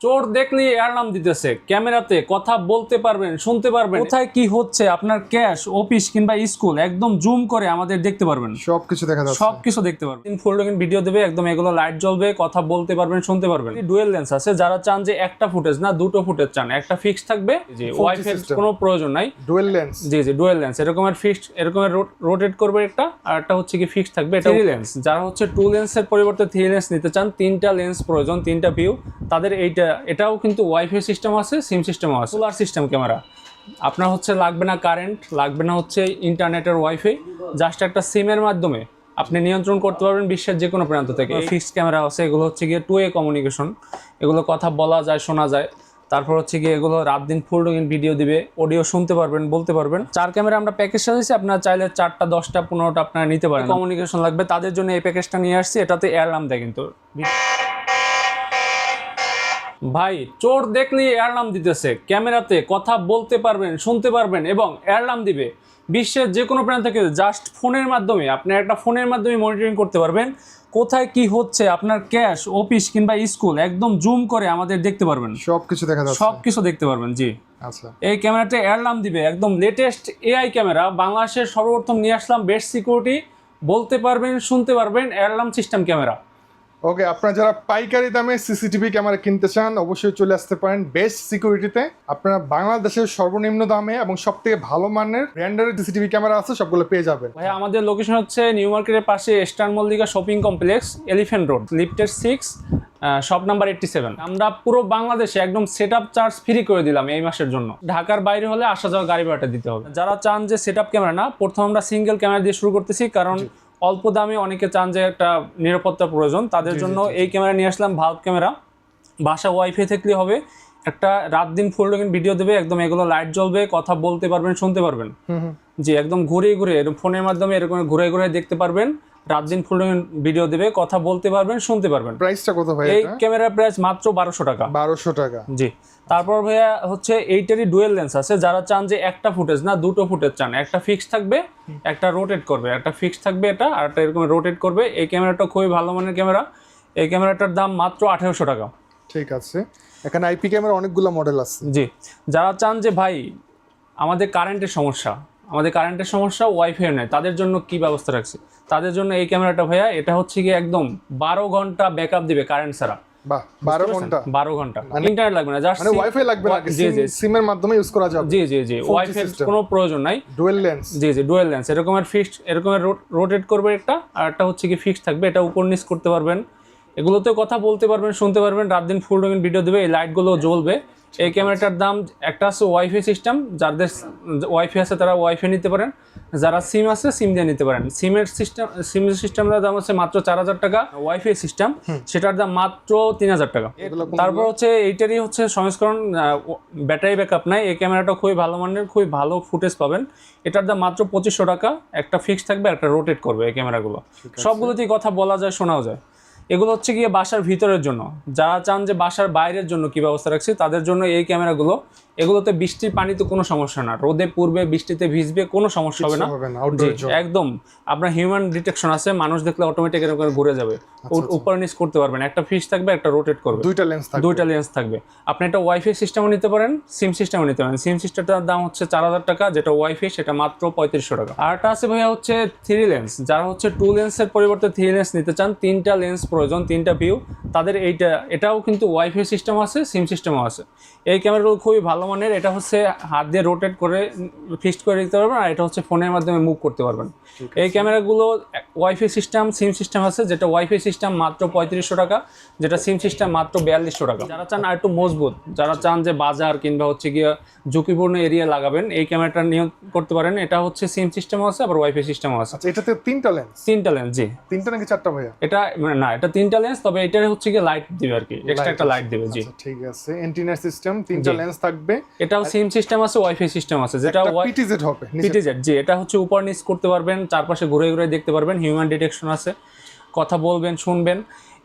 চোর দেখলেই অ্যালার্ম দিতেছে, ক্যামেরাতে কথা বলতে পারবেন, শুনতে পারবেন, কোথায় কি হচ্ছে আপনার ক্যাশ, অফিস কিংবা স্কুল একদম জুম করে আমাদের দেখতে পারবেন, সবকিছু দেখা যাচ্ছে, সবকিছু দেখতে পারবেন। ফুল ভিডিও দেবে একদম, এগুলো লাইট জ্বলবে, কথা বলতে পারবেন, শুনতে পারবেন। ডুয়েল লেন্স আছে, যারা চান যে একটা ফুটেজ না দুটো ফুটেজ চান, একটা ফিক্স থাকবে, যে ওয়াইফাই কোনো প্রয়োজন নাই। ডুয়েল লেন্স, জি ডুয়েল লেন্স, এরকমের ফিক্সড, এরকমের রোটেট করবে একটা, আর একটা হচ্ছে কি ফিক্স থাকবে। এটা লেন্স, যারা হচ্ছে টু লেন্সের পরিবর্তে থ্রি লেন্স নিতে চান, তিনটা লেন্স প্রয়োজন, তিনটা ভিউ, তাদের এটাও কিন্তু ওয়াইফাই সিস্টেম আছে, সিম সিস্টেমও আছে, সোলার সিস্টেম ক্যামেরা। আপনার হচ্ছে লাগবে না কারেন্ট, লাগবে না হচ্ছে ইন্টারনেটের ওয়াইফাই, জাস্ট একটা সিমের মাধ্যমে আপনি নিয়ন্ত্রণ করতে পারবেন বিশ্বের যে কোনো প্রান্ত থেকে। ফিক্সড ক্যামেরা আছে, এগুলো হচ্ছে গিয়ে 2A কমিউনিকেশন, এগুলো কথা বলা যায়, শোনা যায়। তারপর হচ্ছে গিয়ে এগুলো রাত দিন ফুল রঙিন ভিডিও দিবে, অডিও শুনতে পারবেন, বলতে পারবেন। 4 ক্যামেরা আমরা প্যাকেজ সাজাইছি, আপনারা চাইলে 4টা 10টা 15টা আপনারা নিতে পারেন। কমিউনিকেশন লাগবে তাদের জন্য এই প্যাকেজটা নিয়ে আসছি, এটাতে অ্যালার্ম দেয় কিন্তু। ভাই চোর দেখলেই অ্যালার্ম দিতেছে, ক্যামেরাতে কথা বলতে পারবেন, শুনতে পারবেন এবং অ্যালার্ম দিবে বিশ্বের যে কোনো প্রান্ত থেকে। জাস্ট ফোনের মাধ্যমে, আপনি একটা ফোনের মাধ্যমে মনিটরিং করতে পারবেন, কোথায় কি হচ্ছে আপনার ক্যাশ, অফিস কিংবা স্কুল একদম জুম করে আমাদের দেখতে পারবেন, সবকিছু দেখা যাচ্ছে, সবকিছু দেখতে পারবেন। জি আচ্ছা, এই ক্যামেরাটা অ্যালার্ম দিবে, একদম লেটেস্ট এআই ক্যামেরা, বাংলাদেশের সর্বপ্রথম নিয়ে আসলাম, বেস্ট সিকিউরিটি, বলতে পারবেন, শুনতে পারবেন, অ্যালার্ম সিস্টেম ক্যামেরা। ওকে, আপনারা যারা পাইকারি দামে সিসিটিভি ক্যামেরা কিনতে চান অবশ্যই চলে আসতে পারেন বেস্ট সিকিউরিটিতে। আপনারা বাংলাদেশের সর্বনিম্ন দামে এবং সবথেকে ভালো মানের ব্র্যান্ডের সিসিটিভি ক্যামেরা আছে, সবগুলো পেয়ে যাবেন। ভাই আমাদের লোকেশন হচ্ছে নিউ মার্কেটের পাশে star Mallika shopping complex, elephant road, লিফটের 6, শপ নাম্বার 87। আমরা পুরো বাংলাদেশে একদম সেটআপ চার্জ ফ্রি করে দিলাম এই মাসের জন্য। ঢাকার বাইরে হলে আসা যাওয়া গাড়ি ভাড়াটা দিতে হবে। যারা চান যে সেটআপ ক্যামেরা না, প্রথম আমরা সিঙ্গেল ক্যামেরা দিয়ে শুরু করতেছি, কারণ অল্প দামে অনেকে চান যে একটা নিরাপত্তা প্রয়োজন, তাদের জন্য এই ক্যামেরা নিয়ে আসলাম, ভাল্ব ক্যামেরা। বাসা ওয়াইফাই থাকলে হবে, একটা রাত দিন ফুল রঙিন ভিডিও দেবে একদম, এগুলো লাইট জ্বলবে, কথা বলতে পারবেন, শুনতে পারবেন। জি একদম ঘুরে ঘুরে ফোনের মাধ্যমে এরকম ঘুরে ঘুরে দেখতে পারবেন, রাত দিন ফুল রঙিন ভিডিও দেবে, কথা বলতে পারবেন, শুনতে পারবেন। প্রাইসটা কত ভাই? এই ক্যামেরার প্রাইস মাত্র 1200 টাকা। 1200 টাকা, জি। তারপর ভাইয়া হচ্ছে এইটারই ডুয়েল লেন্স আছে, যারা চান যে একটা ফুটেজ না দুটো ফুটেজ চান, একটা ফিক্স থাকবে, একটা রোটেট করবে, একটা ফিক্স থাকবে এটা, আর একটা এরকম রোটেট করবে। এই ক্যামেরাটা খুবই ভালো মানের ক্যামেরা, এই ক্যামেরাটার দাম মাত্র 1800 টাকা। ঠিক আছে, এখানে আইপি ক্যামেরা অনেকগুলো মডেল আছে। জি, যারা চান যে ভাই আমাদের কারেন্টের সমস্যা ওয়াইফাই নেই, তাদের জন্য কি ব্যবস্থা রাখছি, তাদের জন্য এই ক্যামেরাটা ভাইয়া, এটা হচ্ছে কি একদম 12 ঘন্টা ব্যাকআপ দিবে কারেন্ট ছাড়া। বাহ, 12 ঘন্টা? 12 ঘন্টা ইন্টারনেট লাগবে না, জাস্ট মানে ওয়াইফাই লাগবে না, জি সিমের মাধ্যমে ইউজ করা যাবে। জি ওয়াইফাই কোনো প্রয়োজন নাই। ডুয়েল লেন্স, জি ডুয়েল লেন্স, এরকমের ফিক্সড, এরকমের রোটেট করবে একটা, আর একটা হচ্ছে কি ফিক্স থাকবে, এটা উপর নিচ করতে পারবেন, এগুলোতে কথা বলতে পারবেন, শুনতে পারবেন, রাত দিন ফুল রঙিন ভিডিও দেবে, এই লাইটগুলো জ্বলবে। এই ক্যামেরাটার দাম, একটা আছে ওয়াইফাই সিস্টেম, যাদের ওয়াইফাই আছে তারা ওয়াইফাই নিতে পারেন, যারা সিম আছে সিম দিয়ে নিতে পারেন। সিমের সিস্টেমের দাম হচ্ছে মাত্র 4000 টাকা, ওয়াইফাই সিস্টেম সেটার দাম মাত্র 3000 টাকা। তারপর হচ্ছে এইটারই হচ্ছে সংস্করণ, ব্যাটারি ব্যাকআপ নাই, এই ক্যামেরাটা খুবই ভালো মানের, খুবই ভালো ফুটেজ পাবেন। এটার দাম মাত্র 2500 টাকা, একটা ফিক্স থাকবে, একটা রোটেট করবে এই ক্যামেরাগুলো, সবগুলোতেই কথা বলা যায়, শোনাও যায়। এগুলো হচ্ছে গিয়ে বাসার ভিতরের জন্য। যারা চান যে বাসার বাইরের জন্য কি ব্যবস্থা রাখছি, তাদের জন্য এই ক্যামেরাগুলো, এগুলোতে বৃষ্টির পানিতে কোনো সমস্যা না, রোদে পূর্বে বৃষ্টিতে ভিজবে কোনো সমস্যা হবে না, একদম আপনার হিউম্যান ডিটেকশন আছে, মানুষ দেখলে অটোমেটিক এরকম ঘুরে যাবে, উপর নিচ করতে পারবেন, একটা ফিক্স থাকবে, একটা রোটেট করবে, দুইটা লেন্স থাকবে। আপনি একটা ওয়াইফাই সিস্টেমও নিতে পারেন, সিম সিস্টেমও নিতে পারেন। সিম সিস্টেমটার দাম হচ্ছে 4000 টাকা, যেটা ওয়াইফাই সেটা মাত্র 3500 টাকা। আরটা আছে ভাইয়া হচ্ছে থ্রি লেন্স, যারা হচ্ছে টু লেন্সের পরিবর্তে থ্রি লেন্স নিতে চান, তিনটা লেন্স প্রয়োজন, তিনটা ভিউ, তাদের এটাও কিন্তু ওয়াইফাই সিস্টেম আছে, সিম সিস্টেমও আছে। এই ক্যামেরাগুলো খুবই ভালো মানের, এটা হচ্ছে হাত দিয়ে রোটেট করে ফিক্সড করে দিতে পারবেন, আর এটা হচ্ছে ফোনের মাধ্যমে মুভ করতে পারবেন। এই ক্যামেরাগুলো ওয়াইফাই সিস্টেম, সিম সিস্টেম আছে, যেটা ওয়াইফাই সিস্টেম মাত্র 3500 টাকা, যেটা সিম সিস্টেম মাত্র 4200 টাকা। যারা চান আর একটু মজবুত, যারা চান যে বাজার কিংবা হচ্ছে গিয়ে ঝুঁকিপূর্ণ এরিয়া লাগাবেন, এই ক্যামেরাটা নিয়ে করতে পারেন। এটা হচ্ছে সিম সিস্টেমও আছে, আবার ওয়াইফাই সিস্টেমও আছে। এটাতে তিনটা লেন্স? তিনটা লেন্স, জি। তিনটা নাকি চারটা ভাইয়া? এটা মানে না, এটা তিনটা লেন্স, তবে এটা হচ্ছে গিয়ে লাইট দিবে আর কি, এক্সট্রা একটা লাইট দিবে। জি ঠিক আছে, এন্টিনা সিস্টেম, তিনটা লেন্স থাকবে, এটাও সিম সিস্টেম আছে, ওয়াইফাই সিস্টেম আছে, যেটা পিটিজেড হবে। পিটিজেড, জি, এটা হচ্ছে উপর নিচ করতে পারবেন, চারপাশে ঘুরে ঘুরে দেখতে পারবেন, হিউম্যান ডিটেকশন আছে, কথা বলবেন, শুনবেন।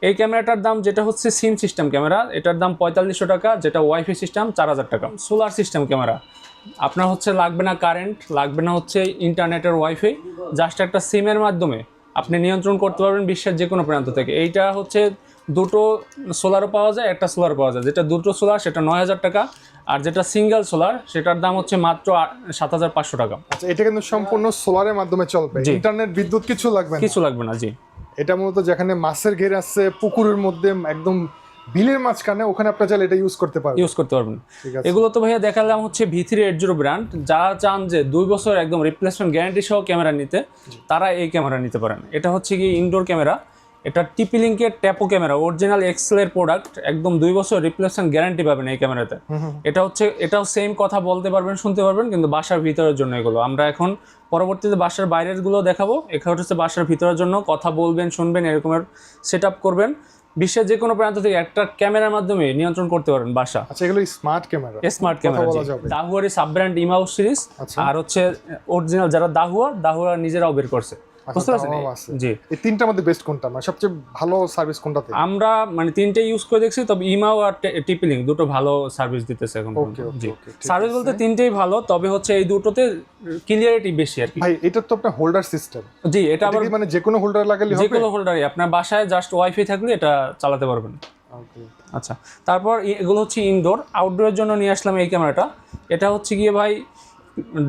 এই ক্যামেরাটার দাম, যেটা হচ্ছে সিম সিস্টেম ক্যামেরা, এটার দাম 4500 টাকা, যেটা ওয়াইফাই সিস্টেম 4000 টাকা। সোলার সিস্টেম ক্যামেরা, আপনার হচ্ছে লাগবে না কারেন্ট, লাগবে না হচ্ছে ইন্টারনেটের ওয়াইফাই, জাস্ট একটা সিমের মাধ্যমে আপনি নিয়ন্ত্রণ করতে পারবেন বিশ্বের যে কোনো প্রান্ত থেকে। এইটা হচ্ছে দুটো সোলারও পাওয়া যায়, একটা সোলার পাওয়া যায়। যেটা দুটো সোলার সেটা 9,000 টাকা, আর যেটা সিঙ্গেল সোলার সেটার দাম হচ্ছে মাত্র 7,500 টাকা। আচ্ছা, এটা কিন্তু সম্পূর্ণ সোলারের মাধ্যমে চলবে, জি। ইন্টারনেট বিদ্যুৎ কিছু লাগবে না? কিছু লাগবে না, জি। এটা মূলত যেখানে মাছের ঘের আছে পুকুরের মধ্যে একদম বিলের মাঝখানে, ওখানে আপনারা চাইলে এটা ইউজ করতে পারবেন। ইউজ করতে পারবেন। ঠিক আছে। এগুলো তো ভাইয়া দেখালাম হচ্ছে V380 ব্র্যান্ড। যারা চান যে 2 বছর একদম রিপ্লেসমেন্ট গ্যারান্টি সহ ক্যামেরা নিতে, তারা এই ক্যামেরা নিতে পারেন। এটা হচ্ছে কি ইনডোর ক্যামেরা, এটা টিপি লিঙ্কের ট্যাপো ক্যামেরা, অরিজিনাল এক্সেলের প্রোডাক্ট, একদম 2 বছর রিপ্লেসমেন্ট গ্যারান্টি পাবেন এই ক্যামেরাতে। এটাও সেম কথা বলতে পারবেন, শুনতে পারবেন, কিন্তু বাসার ভিতরের জন্য এগুলো। আমরা এখন পরবর্তীতে বাসার বাইরের গুলো দেখাবো। এখানে হচ্ছে বাসার ভিতরের জন্য, কথা বলবেন, শুনবেন, এরকমের সেট আপ করবেন। বিশ্বের যে কোনো প্রান্ত থেকে একটা ক্যামেরার মাধ্যমে নিয়ন্ত্রণ করতে পারবেন বাসা। আচ্ছা, এগুলো স্মার্ট ক্যামেরা? স্মার্ট ক্যামেরা, দাহুয়ারি সাব ব্র্যান্ড ইমাউস সিরিজ। আর হচ্ছে অরিজিনাল যারা দাহুয়া নিজেরাও বের করছে, বুঝতে পারছেন? জি। এই তিনটার মধ্যে বেস্ট কোনটা, মানে সবচেয়ে ভালো সার্ভিস কোনটাতে? আমরা মানে তিনটে ইউজ করে দেখছি, তবে ইমাও আর টিপি লিঙ্ক দুটো ভালো সার্ভিস দিতেছে এখন। জি, সার্ভিস বলতে তিনটেই ভালো, তবে হচ্ছে এই দুটোতে ক্লিয়ারিটি বেশি আর কি। ভাই, এটা তো আপনার হোল্ডার সিস্টেম? জি, এটা আবার মানে যে কোনো হোল্ডার লাগালে হবে? যে কোনো হোল্ডারই, আপনার বাসায় জাস্ট ওয়াইফাই থাকলে এটা চালাতে পারবেন। আচ্ছা, তারপর এগুলো হচ্ছে ইনডোর। আউটডোরের জন্য নিয়ে আসলাম এই ক্যামেরাটা। এটা হচ্ছে গিয়ে ভাই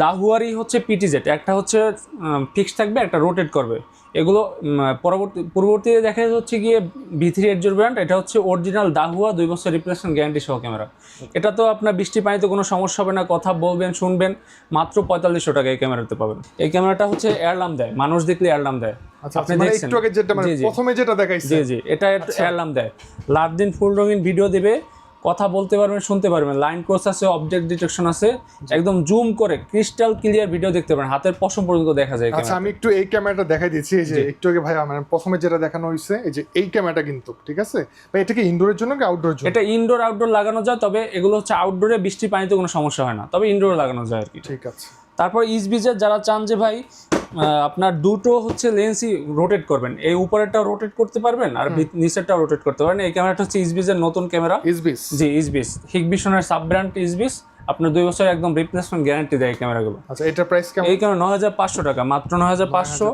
দাহুয়ারই হচ্ছে পিটিজেড, একটা হচ্ছে ফিক্স থাকবে, একটা রোটেট করবে। এগুলো পরবর্তীতে দেখা যাচ্ছে গিয়ে V380 ব্র্যান্ড। এটা হচ্ছে অরিজিনাল দাহুয়া 2 বছর রিপ্লেসমেন্ট গ্যারান্টি সহ ক্যামেরা। এটা তো আপনার বৃষ্টি পানিতে কোনো সমস্যা হবে না, কথা বলবেন, শুনবেন, মাত্র 4500 টাকা এই ক্যামেরাতে পাবেন। এই ক্যামেরাটা হচ্ছে অ্যালার্ম দেয়, মানুষ দেখলে অ্যালার্ম দেয়। আপনি দেখছেন একটু আগে যেটা মানে প্রথমে যেটা দেখাইছে? জি, এটা অ্যালার্ম দেয়। রাত দিন ফুল রঙিন ভিডিও দেবে, কথা বলতে পারবেন, শুনতে পারবেন, লাইন ক্রস আছে, অবজেক্ট ডিটেকশন আছে, একদম জুম করে ক্রিস্টাল ক্লিয়ার ভিডিও দেখতে পারেন, হাতের পশম পর্যন্ত দেখা যায়। আচ্ছা, আমি একটু এই ক্যামেরাটা দেখাই দিচ্ছি। এই যে একটু আগে ভাই মানে প্রথমে যেটা দেখানো হয়েছে, এই যে এই ক্যামেরাটা কিন্তু, ঠিক আছে ভাই, এটা কি ইনডোরের জন্য কি আউটডোরের জন্য? এটা ইনডোর আউটডোর লাগানো যায়, তবে এগুলো হচ্ছে আউটডোরে বৃষ্টি পানিতে কোনো সমস্যা হয় না, তবে ইনডোরে লাগানো যায় আর কি। ঠিক আছে। তারপর ইসবিজের যারা চান যে ভাই আপনার দুটো হচ্ছে লেন্সই রোটেট করবেন, এই উপরেরটাও রোটেট করতে পারবেন আর নিচেরটাও রোটেট করতে পারবেন। এই ক্যামেরাটা হচ্ছে ইসবিজের নতুন ক্যামেরা। ইসবিস? জি, ইসবিস হিগবিশনের সাব ব্র্যান্ড ইসবিস। আপনার 2 বছর একদম রিপ্লেসমেন্ট গ্যারান্টি দেয় ক্যামেরাগুলো। আচ্ছা, এটার প্রাইস কেমন? এই ক্যামেরা 9,500 টাকা, মাত্র 9,500।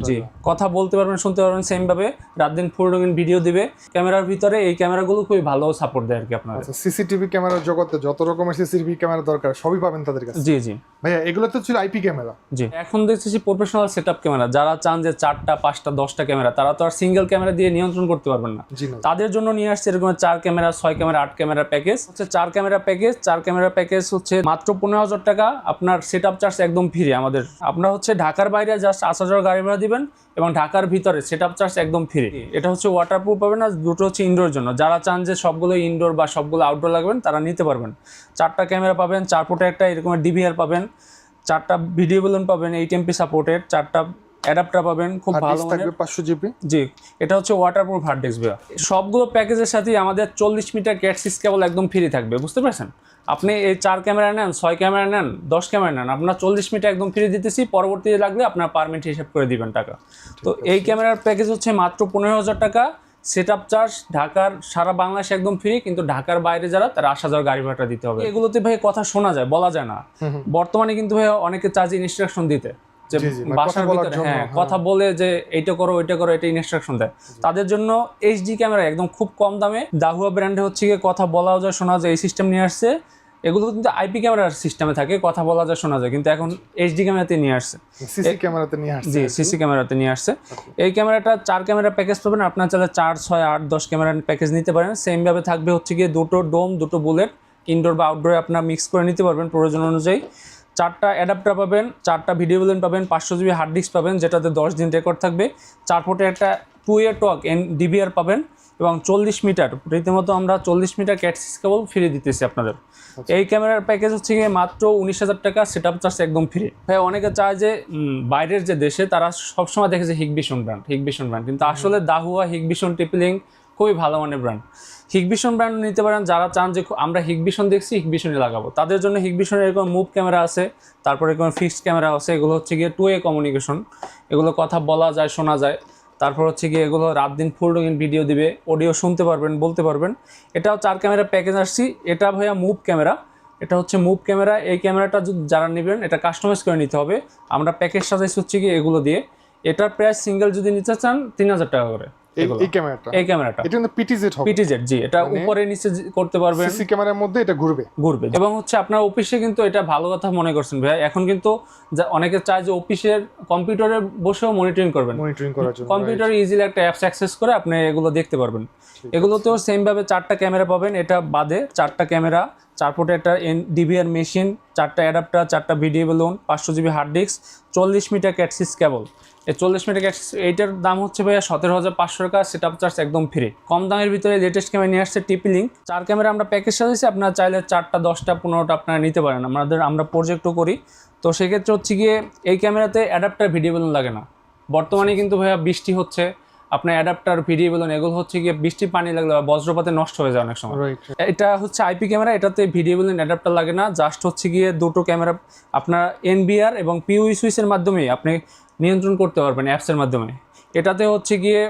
জি, কথা বলতে পারবেন, শুনতে পারবেন সেম ভাবে, রাত দিন ফুল রঙিন ভিডিও দিবে। ক্যামেরার ভিতরে এই ক্যামেরাগুলো খুবই ভালো সাপোর্ট দেয় আর কি আপনার। আচ্ছা, সিসিটিভি ক্যামেরার জগতে যত রকমের সিসিটিভি ক্যামেরা দরকার সবই পাবেন তাদের কাছে? জি ভাইয়া, এগুলো তো ছিল আইপি ক্যামেরা? জি, এখন দেখতেছি প্রফেশনাল সেটআপ ক্যামেরা। যারা চান যে 4টা 5টা 10টা ক্যামেরা, তারা তো আর সিঙ্গেল ক্যামেরা দিয়ে নিয়ন্ত্রণ করতে পারবেন না। তাদের জন্য নিয়ে আসছে এরকম 4 ক্যামেরা, 6 ক্যামেরা, 8 ক্যামেরা প্যাকেজ। হচ্ছে 4 ক্যামেরা প্যাকেজ হচ্ছে মাত্র 15,000 টাকা। আপনার সেটআপ চার্জ একদম ফ্রি আমাদের। আপনার হচ্ছে ঢাকার বাইরে জাস্ট আসা যাওয়ার গাড়ি ভাড়া দিবেন, এবং ঢাকার ভিতরে সেটআপ চার্জ একদম ফ্রি। এটা হচ্ছে ওয়াটারপ্রুফ পাবেন, আর দুটো হচ্ছে ইনডোর জন্য। যারা চান যে সবগুলো ইনডোর বা সবগুলো আউটডোর লাগবেন, তারা নিতে পারবেন। 4টা ক্যামেরা পাবেন, 4 ফুটে একটা এরকম ডিভিআর পাবেন, 4টা ভিডিও বেলুন পাবেন 8 MP সাপোর্টেড, 4টা অ্যাডাপ্টার পাবেন, খুব ভালো মানের। 500 জিবি? জি, এটা হচ্ছে ওয়াটারপ্রুফ হার্ড ডিস্ক। সবগুলো প্যাকেজের সাথে আমাদের 40 মিটার ক্যাট 6 কেবল একদম ফ্রি থাকবে, বুঝতে পারছেন? আপনি এই 4 ক্যামেরা নেন, 6 ক্যামেরা নেন, 10 ক্যামেরা নেন, আপনার 40 মিটার একদম ফ্রি দিতেছি। পরবর্তীতে লাগলে আপনার পারমিট হিসাব করে দিবেন টাকা। তো এই ক্যামেরার প্যাকেজ হচ্ছে মাত্র 15,000 টাকা। সেটআপ চার্জ ঢাকার সারা বাংলাদেশে একদম ফ্রি, কিন্তু ঢাকার বাইরে যারা, তারা আসা যাওয়ার গাড়ি ভাড়াটা দিতে হবে। এগুলোতে ভাই কথা শোনা যায়, বলা যায় না। বর্তমানে কিন্তু ভাই অনেকে চার্জ ইনস্ট্রাকশন দিতে, যে বাসার ভিতরে কথা বলে যে এইটা করো ওইটা করো, এটা ইনস্ট্রাকশন দেয়। তাদের জন্য এইচডি ক্যামেরা একদম খুব কম দামে দাহুয়া ব্র্যান্ডে হচ্ছে গিয়ে কথা বলাও যায়, শোনা যায়, এই সিস্টেম নিয়ে আসছে। এগুলো কিন্তু আইপি ক্যামেরার সিস্টেমে থাকে, কথা বলা যায়, শোনা যায়, কিন্তু এখন এইচডি ক্যামেরাতে নিয়ে আসছে, সিসি ক্যামেরাতে নিয়ে আসছে। জি, সিসি ক্যামেরাতে নিয়ে আসছে। এই ক্যামেরাটা 4 ক্যামেরা প্যাকেজ পাবেন। আপনার চাইলে 4, 6, 8, 10 ক্যামেরার প্যাকেজ নিতে পারেন। সেম ভাবে থাকবে হচ্ছে গিয়ে দুটো ডোম, দুটো বুলেট, ইনডোর বা আউটডোরে আপনার মিক্স করে নিতে পারবেন প্রয়োজন অনুযায়ী। 4টা অ্যাডাপ্টার পাবেন, 4টা ভিডিও বেলুন পাবেন, 500 জিবি হার্ড ডিস্ক পাবেন, যেটাতে 10 দিন রেকর্ড থাকবে। 4 ফুটে একটা 2-way টক ডিভিআর পাবেন, এবং 40 মিটার, রীতিমতো আমরা 40 মিটার ক্যাট 6 কেবল ফ্রি দিতেছি আপনাদের। এই ক্যামেরার প্যাকেজ হচ্ছে গিয়ে মাত্র 19,000 টাকা, সেটআপ চার্জ একদম ফ্রি। ভাই, অনেকে চায় যে বাইরের যে দেশে, তারা সবসময় দেখে যে হিগবিশন ব্র্যান্ড, কিন্তু আসলে দাহুয়া, হিগবিশন, টিপলিং খুবই ভালো মানের ব্র্যান্ড। হিগবিশন ব্র্যান্ড নিতে পারেন। যারা চান যে আমরা হিগবিশন দেখছি, হিগবিশনই লাগাবো, তাদের জন্য হিগবিশনের এরকম মুভ ক্যামেরা আছে, তারপরে এরকম ফিক্সড ক্যামেরা আছে। এগুলো হচ্ছে গিয়ে 2-way কমিউনিকেশন, এগুলো কথা বলা যায়, শোনা যায়। তারপর হচ্ছে গিয়ে এগুলো রাত দিন ফুল রঙিন ভিডিও দিবে, অডিও শুনতে পারবেন, বলতে পারবেন। এটাও 4 ক্যামেরা প্যাকেজ আসছি। এটা ভাইয়া মুভ ক্যামেরা, এটা হচ্ছে মুভ ক্যামেরা। এই ক্যামেরাটা যারা নেবেন, এটা কাস্টমাইজ করে নিতে হবে। আমরা প্যাকেজ সাজাইছি হচ্ছে গিয়ে এগুলো দিয়ে। এটার প্রাইস সিঙ্গেল যদি নিতে চান 3,000 টাকা করে। এই ক্যামেরাটা, এই ক্যামেরাটা এটা কিন্তু পিটিজেড হবে। পিটিজেড, জি, এটা মানে উপরে নিচে করতে পারবেন, সিসি ক্যামেরার মধ্যে এটা ঘুরবে। এবং হচ্ছে আপনার অফিসে কিন্তু এটা ভালো কথা মনে করছেন ভাই, এখন কিন্তু অনেকে চায় যে অফিসের কম্পিউটারে বসেও মনিটরিং করবেন, মনিটরিং করার জন্য কম্পিউটারে ইজিলি একটা অ্যাপস অ্যাক্সেস করে আপনি এগুলো দেখতে পারবেন। এগুলোতেও সেম ভাবে 4টা ক্যামেরা পাবেন, এটা বাদে 4টা ক্যামেরা, 4 পোর্টে একটা ডিভিআর মেশিন, 4টা অ্যাডাপ্টার, 4টা video balun, 500 GB hard disk, 40 metre cat six cable. এই 40 মিটার ক্যাটসিস এইটার দাম হচ্ছে ভাইয়া 17,500 টাকা, সেটআপ চার্জ একদম ফ্রি। কম দামের ভিতরে লেটেস্ট ক্যামেরা নিয়ে আসছে TP-Link। 4 ক্যামেরা আমরা প্যাকেজ সাজাইছি, আপনারা চাইলে 4টা 10টা 15টা আপনারা নিতে পারেন, আমরা প্রজেক্টও করি। তো সেক্ষেত্রে হচ্ছে গিয়ে এই ক্যামেরাতে অ্যাডাপ্টার ভিডিও বেলুন লাগে না। বর্তমানে কিন্তু ভাইয়া বৃষ্টি হচ্ছে, আপনার অ্যাডাপ্টার ভিডিও বেলুন এগুলো হচ্ছে গিয়ে বৃষ্টি পানি লাগলে বা বজ্রপাতে নষ্ট হয়ে যায় অনেক সময়। এটা হচ্ছে আইপি ক্যামেরা, এটাতে ভিডিও বেলুন অ্যাডাপ্টার লাগে না, জাস্ট হচ্ছে গিয়ে দুটো ক্যামেরা আপনার NVR এবং PoE সুইচের মাধ্যমে আপনি নিয়ন্ত্রণ করতে পারবেন অ্যাপসের মাধ্যমে। এটাতে হচ্ছে গিয়ে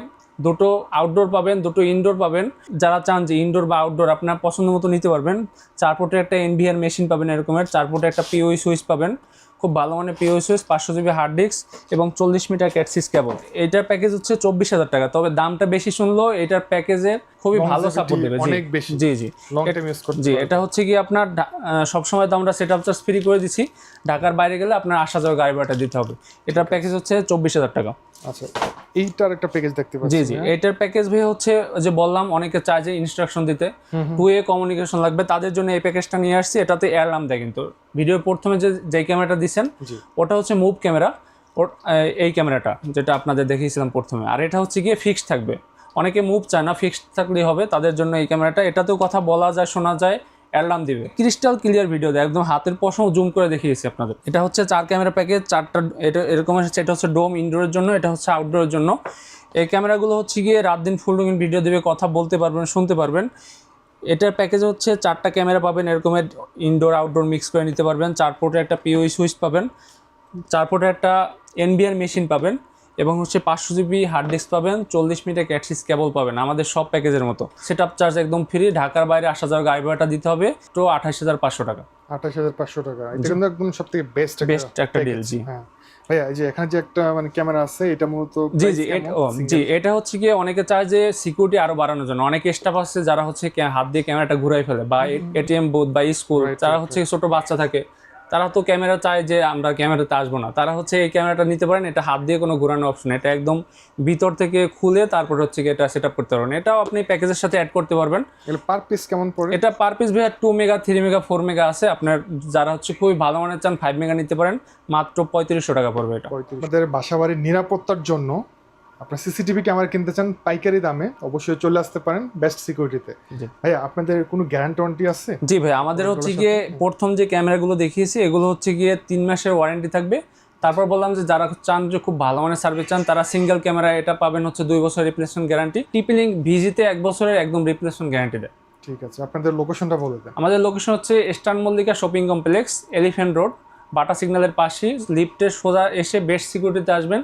দুটো আউটডোর পাবেন, দুটো ইনডোর পাবেন, যারা চান যে ইনডোর বা আউটডোর আপনার পছন্দ মতো নিতে পারবেন। 4 পোর্টে একটা NVR মেশিন পাবেন এরকমের, 4 পোর্টে একটা PoE সুইচ পাবেন, খুব ভালো মানে PoE switch, 500 GB hard disk এবং 40 মিটার ক্যাটসিস কেবল। এটার প্যাকেজ হচ্ছে 24,000 টাকা, তবে দামটা বেশি শুনলেও এটার প্যাকেজে খুবই ভালো সাপোর্ট দেবে। অনেক বেশি, জি জি, লং টাইম ইউজ করতে। জি, এটা হচ্ছে কি আপনার সবসময় তো আমরা সেটআপ চার্জ ফ্রি করে দিচ্ছি, ঢাকার বাইরে গেলে আপনার আসা যাওয়া গাড়ি ভাড়াটা দিতে হবে। এটার প্যাকেজ হচ্ছে 24,000 টাকা। আচ্ছা, এইটার একটা প্যাকেজ দেখতে পাচ্ছি। জি জি, এটার প্যাকেজ ভাই হচ্ছে যে বললাম অনেকে চায় যে ইনস্ট্রাকশন দিতে, 2 ওয়ে কমিউনিকেশন লাগবে, তাদের জন্য এই প্যাকেজটা নিয়ে আসছি। এটাতে অ্যালার্ম দেয়, কিন্তু ভিডিওর প্রথমে যে ক্যামেরাটা দিচ্ছেন ওটা হচ্ছে মুভ ক্যামেরা, এই ক্যামেরাটা যেটা আপনাদের দেখিয়েছিলাম প্রথমে, আর এটা হচ্ছে গিয়ে ফিক্সড থাকবে। অনেকে মুভ চায় না, ফিক্সড থাকলেই হবে, তাদের জন্য এই ক্যামেরাটা। এটাতেও কথা বলা যায়, শোনা যায়, অ্যালার্ম দিবে, ক্রিস্টাল ক্লিয়ার ভিডিও দেয়, একদম হাতের পশম জুম করে দেখিয়েছি আপনাদের। এটা হচ্ছে 4 ক্যামেরা প্যাকেজ, 4টা এটা এরকম হচ্ছে। এটা হচ্ছে ডোম ইনডোরের জন্য, এটা হচ্ছে আউটডোরের জন্য। এই ক্যামেরাগুলো হচ্ছে গিয়ে রাত দিন ফুল রঙিন ভিডিও দেবে, কথা বলতে পারবেন, শুনতে পারবেন। এটার প্যাকেজ হচ্ছে 4টা ক্যামেরা পাবেন এরকমের, ইনডোর আউটডোর মিক্স করে নিতে পারবেন। 4 পোর্টে একটা PoE সুইচ পাবেন, 4 পোর্টে একটা NVR মেশিন পাবেন এবং হচ্ছে 500 জিবি হার্ড ডিস্ক পাবেন, 40 মিটার ক্যাটসিস কেবল পাবেন, আমাদের সব প্যাকেজের মতো। সেটআপ চার্জ একদম ফ্রি, ঢাকার বাইরে আসা যাওয়ার গাড়ি ভাড়াটা দিতে হবে তো 28,500 টাকা। 28,500 টাকা, এটা কিন্তু একদম সবথেকে বেস্ট একটা ডিল। জি হ্যাঁ ভাইয়া, এই যে এখানে যে একটা মানে ক্যামেরা আছে, এটা মূলত জি জি জি, এটা হচ্ছে গিয়ে অনেকে চায় যে সিকিউরিটি আরো বাড়ানোর জন্য, অনেক স্টাফ আছে যারা হচ্ছে হাত দিয়ে ক্যামেরাটা ঘুরাই ফেলে, বা ATM বুথ বা স্কুল, যারা হচ্ছে ছোট বাচ্চা থাকে, তারা তো ক্যামেরা চায় যে আমরা ক্যামেরাতে আসবো না, তারা হচ্ছে এই ক্যামেরাটা নিতে পারেন। এটা হাত দিয়ে কোনো ঘোরানো অপশন, এটা একদম ভিতর থেকে খুলে তারপর হচ্ছে এটা সেটআপ করতে পারবেন। এটাও আপনি প্যাকেজের সাথে অ্যাড করতে পারবেন। এগুলো পার পিস কেমন পড়ে? এটা পার পিস ভাইয়া 2 মেগা, 3 মেগা, 4 মেগা আছে। আপনার যারা হচ্ছে খুবই ভালো মানের চান 5 মেগা নিতে পারেন, মাত্র 3500 টাকা পড়বে এটা। আমাদের বাসাবাড়ির নিরাপত্তার জন্য আপনার CCTV ক্যামেরা কিনতে চান পাইকারি দামে, অবশ্যই চলে আসতে পারেন বেস্ট সিকিউরিটিতে। ভাইয়া, আপনাদের কোনো গ্যারান্টি ওয়ারেন্টি আছে? জি ভাই, আমাদের হচ্ছে গিয়ে প্রথম যে ক্যামেরাগুলো দেখিয়েছি এগুলো হচ্ছে গিয়ে 3 মাসের ওয়ারেন্টি থাকবে। তারপর বললাম যে যারা চান যে খুব ভালো মানের সার্ভিস চান, তারা সিঙ্গেল ক্যামেরা এটা পাবেন হচ্ছে 2 বছর রিপ্লেসমেন্ট গ্যারান্টি। TP-Link ভিজিতে 1 বছরের একদম রিপ্লেসমেন্ট গ্যারান্টি দেয়। ঠিক আছে, আপনাদের লোকেশনটা বলে দেন। আমাদের লোকেশন হচ্ছে eastern Mallika shopping complex, elephant road, Bata সিগন্যালের পাশেই, লিফটের সোজা এসে বেস্ট সিকিউরিটিতে আসবেন,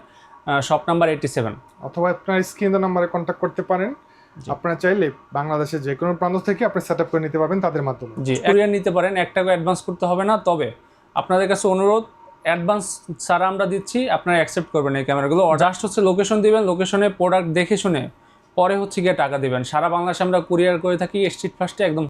শপ নাম্বার 87। অথবা আপনার স্ক্রিনের নাম্বারে কন্ট্যাক্ট করতে পারেন। আপনারা চাইলে বাংলাদেশের যে কোনো প্রান্ত থেকে আপনি সেটআপ করে নিতে পারবেন তাদের মাধ্যমে। জি, কুরিয়ার নিতে পারেন, 1 টাকা অ্যাডভান্স করতে হবে না। তবে আপনাদের কাছে অনুরোধ, অ্যাডভান্স ছাড়া আমরা দিচ্ছি, আপনারা অ্যাকসেপ্ট করবেন এই ক্যামেরাগুলো। জাস্ট হচ্ছে লোকেশন দিবেন, লোকেশনে প্রোডাক্ট দেখে শুনে পরে হচ্ছে গিয়ে টাকা দিবেন। সারা বাংলাদেশে আমরা কুরিয়ার করে থাকি, স্ট্রিট ফাস্টে একদম